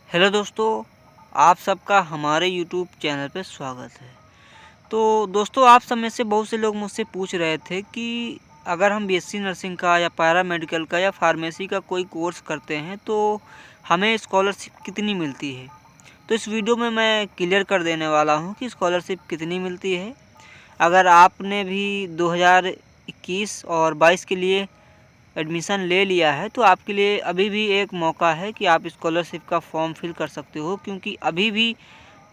Hello दोस्तों, आप सबका हमारे YouTube चैनल पे स्वागत है। तो दोस्तों, आप सब में से बहुत से लोग मुझसे पूछ रहे थे कि अगर हम बीएससी नर्सिंग का या पैरामेडिकल का या फार्मेसी का कोई कोर्स करते हैं तो हमें स्कॉलरशिप कितनी मिलती है। तो इस वीडियो में मैं क्लियर कर देने वाला हूँ कि स्कॉलरशिप कितनी मिलती है। अगर आपने भी 2021 और 22 के लिए एडमिशन ले लिया है तो आपके लिए अभी भी एक मौका है कि आप स्कॉलरशिप का फॉर्म फिल कर सकते हो, क्योंकि अभी भी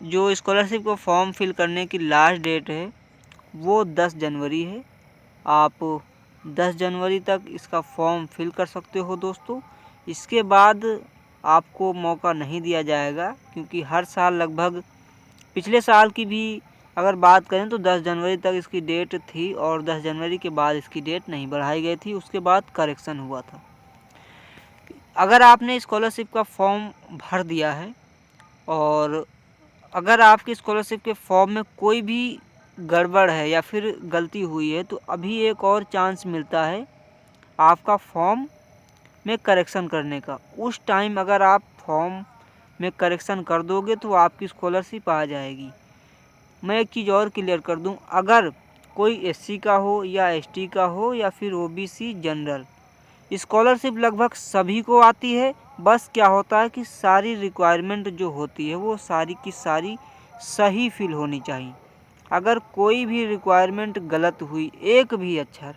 जो स्कॉलरशिप का फॉर्म फिल करने की लास्ट डेट है वो 10 जनवरी है। आप 10 जनवरी तक इसका फॉर्म फिल कर सकते हो दोस्तों। इसके बाद आपको मौका नहीं दिया जाएगा, क्योंकि हर साल लगभग पिछले साल की भी अगर बात करें तो 10 जनवरी तक इसकी डेट थी और 10 जनवरी के बाद इसकी डेट नहीं बढ़ाई गई थी, उसके बाद करेक्शन हुआ था। अगर आपने स्कॉलरशिप का फॉर्म भर दिया है और अगर आपकी स्कॉलरशिप के फॉर्म में कोई भी गड़बड़ है या फिर गलती हुई है तो अभी एक और चांस मिलता है आपका फॉर्म में करेक्शन करने का। उस टाइम अगर आप फॉर्म में करेक्शन कर दोगे तो आपकी स्कॉलरशिप आ जाएगी। मैं एक चीज़ और क्लियर कर दूं, अगर कोई एससी का हो या एसटी का हो या फिर ओबीसी जनरल, स्कॉलरशिप लगभग सभी को आती है। बस क्या होता है कि सारी रिक्वायरमेंट जो होती है वो सारी की सारी सही फिल होनी चाहिए। अगर कोई भी रिक्वायरमेंट गलत हुई, एक भी अक्षर,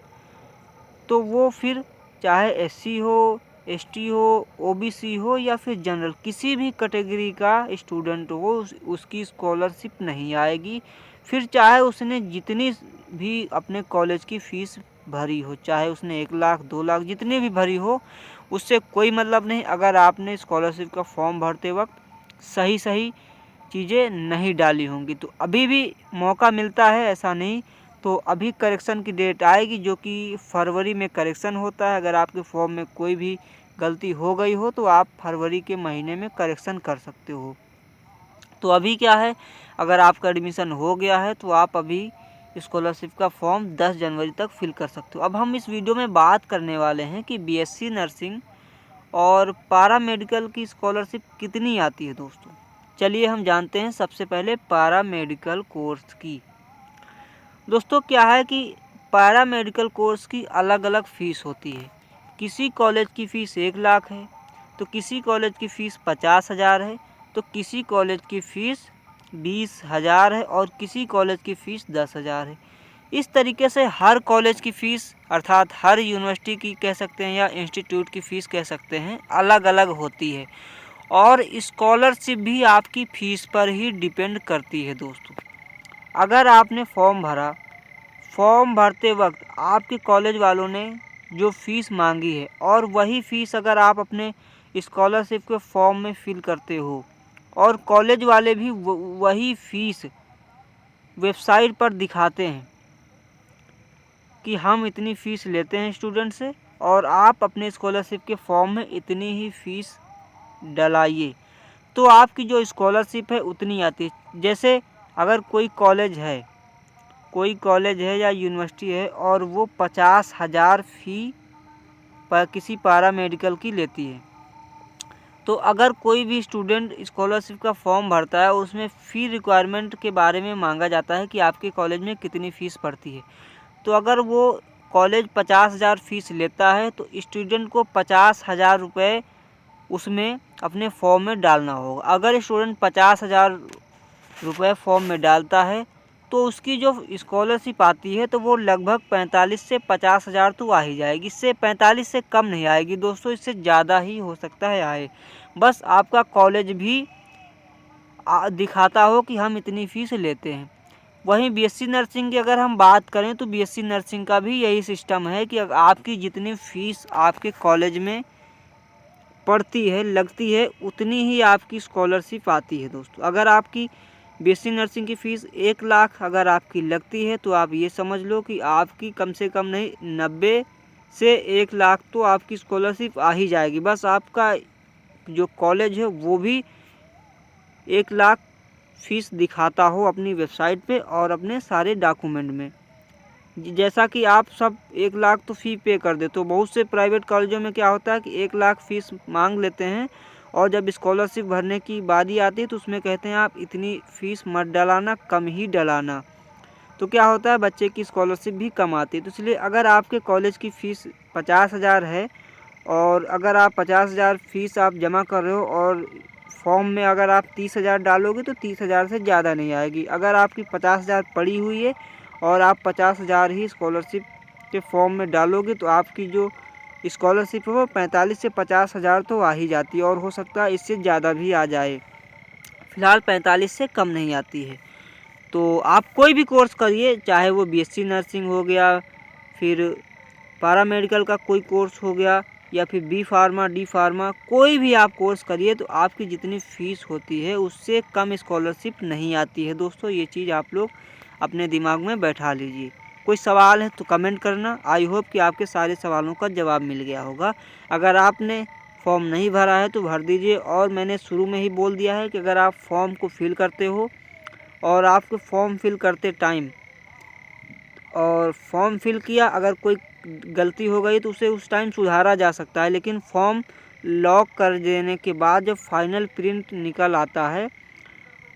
तो वो फिर चाहे एससी हो, एसटी हो, ओबीसी हो या फिर जनरल, किसी भी कैटेगरी का स्टूडेंट हो उसकी स्कॉलरशिप नहीं आएगी। फिर चाहे उसने जितनी भी अपने कॉलेज की फ़ीस भरी हो, चाहे उसने 1 लाख 2 लाख जितनी भी भरी हो, उससे कोई मतलब नहीं। अगर आपने स्कॉलरशिप का फॉर्म भरते वक्त सही सही चीज़ें नहीं डाली होंगी तो अभी भी मौका मिलता है, ऐसा नहीं। तो अभी करेक्शन की डेट आएगी जो कि फरवरी में करेक्शन होता है। अगर आपके फॉर्म में कोई भी गलती हो गई हो तो आप फरवरी के महीने में करेक्शन कर सकते हो। तो अभी क्या है, अगर आपका एडमिशन हो गया है तो आप अभी स्कॉलरशिप का फॉर्म 10 जनवरी तक फिल कर सकते हो। अब हम इस वीडियो में बात करने वाले हैं कि बीएससी नर्सिंग और पारा मेडिकल की स्कॉलरशिप कितनी आती है दोस्तों। चलिए हम जानते हैं सबसे पहले पारा मेडिकल कोर्स की। दोस्तों क्या है कि पारा मेडिकल कोर्स की अलग अलग फ़ीस होती है। किसी कॉलेज की फ़ीस 1 लाख है, तो किसी कॉलेज की फ़ीस 50,000 है, तो किसी कॉलेज की फ़ीस 20,000 है और किसी कॉलेज की फ़ीस 10,000 है। इस तरीके से हर कॉलेज की फ़ीस अर्थात हर यूनिवर्सिटी की कह सकते हैं या इंस्टीट्यूट की फ़ीस कह सकते हैं, अलग अलग होती है। और स्कॉलरशिप भी आपकी फ़ीस पर ही डिपेंड करती है दोस्तों। अगर आपने फॉर्म भरा, फॉर्म भरते वक्त आपके कॉलेज वालों ने जो फ़ीस मांगी है और वही फ़ीस अगर आप अपने स्कॉलरशिप के फॉर्म में फिल करते हो और कॉलेज वाले भी वही फ़ीस वेबसाइट पर दिखाते हैं कि हम इतनी फ़ीस लेते हैं स्टूडेंट से और आप अपने स्कॉलरशिप के फॉर्म में इतनी ही फ़ीस डलाइए, तो आपकी जो स्कॉलरशिप है उतनी आती है। जैसे अगर कोई कॉलेज है या यूनिवर्सिटी है और वो 50,000 फ़ी पर किसी पारा मेडिकल की लेती है, तो अगर कोई भी स्टूडेंट स्कॉलरशिप का फॉर्म भरता है उसमें फ़ी रिक्वायरमेंट के बारे में मांगा जाता है कि आपके कॉलेज में कितनी फ़ीस पड़ती है। तो अगर वो कॉलेज 50,000 फ़ीस लेता है तो स्टूडेंट को 50,000 रुपये उसमें अपने फॉर्म में डालना होगा। अगर स्टूडेंट 50,000 रुपये फॉर्म में डालता है तो उसकी जो स्कॉलरशिप आती है तो वो लगभग 45 से 50,000 तो आ ही जाएगी। इससे 45 से कम नहीं आएगी दोस्तों, इससे ज़्यादा ही हो सकता है आए। बस आपका कॉलेज भी दिखाता हो कि हम इतनी फ़ीस लेते हैं। वहीं बीएससी नर्सिंग की अगर हम बात करें तो बीएससी नर्सिंग का भी यही सिस्टम है कि आपकी जितनी फ़ीस आपके कॉलेज में पड़ती है, लगती है, उतनी ही आपकी स्कॉलरशिप आती है दोस्तों। अगर आपकी बीएससी नर्सिंग की फ़ीस 1 लाख अगर आपकी लगती है तो आप ये समझ लो कि आपकी कम से कम नहीं 90 से 1 लाख तो आपकी स्कॉलरशिप आ ही जाएगी। बस आपका जो कॉलेज है वो भी 1 लाख फ़ीस दिखाता हो अपनी वेबसाइट पे और अपने सारे डॉक्यूमेंट में। जैसा कि आप सब 1 लाख तो फ़ी पे कर दे, तो बहुत से प्राइवेट कॉलेजों में क्या होता है कि 1 लाख फ़ीस मांग लेते हैं और जब स्कॉलरशिप भरने की बारी आती है तो उसमें कहते हैं आप इतनी फ़ीस मत डलाना, कम ही डलाना। तो क्या होता है, बच्चे की स्कॉलरशिप भी कम आती है। तो इसलिए अगर आपके कॉलेज की फ़ीस 50,000 है और अगर आप 50,000 फ़ीस आप जमा कर रहे हो और फॉर्म में अगर आप 30,000 डालोगे तो 30,000 से ज़्यादा नहीं आएगी। अगर आपकी 50,000 पड़ी हुई है और आप 50,000 ही स्कॉलरशिप के फॉर्म में डालोगे तो आपकी जो स्कॉलरशिप है वो 45 से 50,000 तो आ ही जाती है और हो सकता है इससे ज़्यादा भी आ जाए। फ़िलहाल 45 से कम नहीं आती है। तो आप कोई भी कोर्स करिए, चाहे वो बीएससी नर्सिंग हो गया, फिर पैरामेडिकल का कोई कोर्स हो गया, या फिर बी फार्मा, डी फार्मा, कोई भी आप कोर्स करिए तो आपकी जितनी फ़ीस होती है उससे कम स्कॉलरशिप नहीं आती है। दोस्तों ये चीज़ आप लोग अपने दिमाग में बैठा लीजिए। कोई सवाल है तो कमेंट करना। आई होप कि आपके सारे सवालों का जवाब मिल गया होगा। अगर आपने फॉर्म नहीं भरा है तो भर दीजिए। और मैंने शुरू में ही बोल दिया है कि अगर आप फॉर्म को फिल करते हो और आपके फॉर्म फिल करते टाइम और फॉर्म फिल किया, अगर कोई गलती हो गई तो उसे उस टाइम सुधारा जा सकता है, लेकिन फॉर्म लॉक कर देने के बाद जब फाइनल प्रिंट निकल आता है,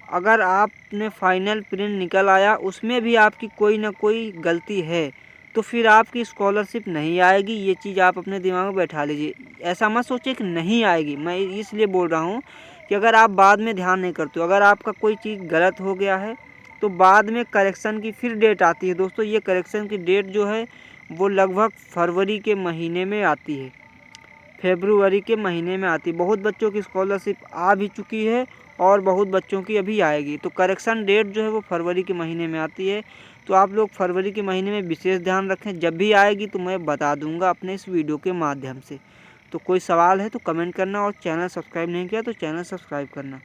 अगर आपने फाइनल प्रिंट निकल आया उसमें भी आपकी कोई ना कोई गलती है तो फिर आपकी स्कॉलरशिप नहीं आएगी। ये चीज़ आप अपने दिमाग में बैठा लीजिए। ऐसा मत सोचिए कि नहीं आएगी। मैं इसलिए बोल रहा हूँ कि अगर आप बाद में ध्यान नहीं करते हो, अगर आपका कोई चीज़ गलत हो गया है तो बाद में करेक्शन की फिर डेट आती है। दोस्तों ये करेक्शन की डेट जो है वो लगभग फरवरी के महीने में आती है, फरवरी के महीने में आती है। बहुत बच्चों की स्कॉलरशिप आ भी चुकी है और बहुत बच्चों की अभी आएगी। तो करेक्शन डेट जो है वो फरवरी के महीने में आती है। तो आप लोग फरवरी के महीने में विशेष ध्यान रखें। जब भी आएगी तो मैं बता दूंगा अपने इस वीडियो के माध्यम से। तो कोई सवाल है तो कमेंट करना और चैनल सब्सक्राइब नहीं किया तो चैनल सब्सक्राइब करना।